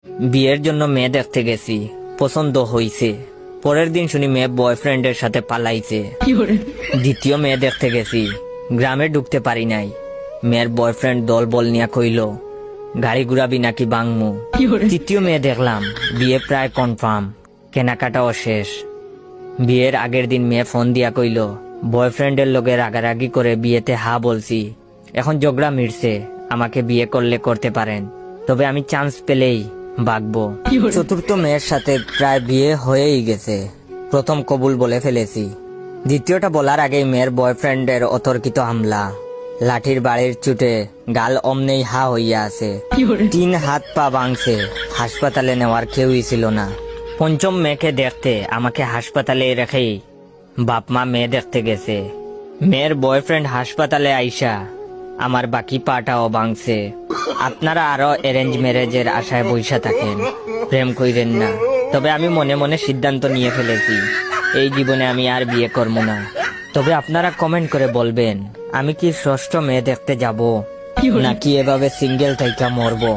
বিয়ের জন্য মেয়ে দেখতে গেছি, পছন্দ হইছে। পরের দিন শুনি মেয়ে বয়ফ্রেন্ডের সাথে পালাইছে। দ্বিতীয় মেয়ে দেখতে গেছি, গ্রামে ঢুকতে পারি নাই। মেয়ের বয়ফ্রেন্ড দল বল নিয়া কইল গাড়ি ঘুরাবি নাকি বাংমু। তৃতীয় মেয়ে দেখলাম, বিয়ে প্রায় কনফার্ম, কেনাকাটাও শেষ। বিয়ের আগের দিন মেয়ে ফোন দিয়া কইল বয়ফ্রেন্ডের লগে রাগারাগি করে বিয়েতে হা বলছি, এখন ঝগড়া মিটছে, আমাকে বিয়ে করলে করতে পারেন, তবে আমি চান্স পেলেই বাগবো। চতুর্থ মেয়ের সাথে প্রায় বিয়ে হয়েই গেছে, প্রথম কবুল বলে ফেলেছি। দ্বিতীয়টা বলার আগেই মেয়ের বয়ফ্রেন্ডের অতর্কিত হামলা, লাঠির বাড়ির চুটে গাল অমনেই হা হইয়া আছে, 3 হাত পা ভাঙছে, হাসপাতালে নেওয়ার কেউই ছিল না। পঞ্চম মেয়েকে দেখতে আমাকে হাসপাতালে রেখেই বাপ মা মেয়ে দেখতে গেছে। মেয়ের বয়ফ্রেন্ড হাসপাতালে আইসা আমার বাকি পাটাও ভাঙছে। আপনারা আরো অ্যারেঞ্জ ম্যারেজের আশায় বইসা থাকেন, প্রেম কইরেন না। তবে আমি মনে মনে সিদ্ধান্ত নিয়ে ফেলেছি, এই জীবনে আমি আর বিয়ে করবো না। তবে আপনারা কমেন্ট করে বলবেন আমি কি ষষ্ঠ মেয়ে দেখতে যাব নাকি এভাবে সিঙ্গেল থাইকা মরবো।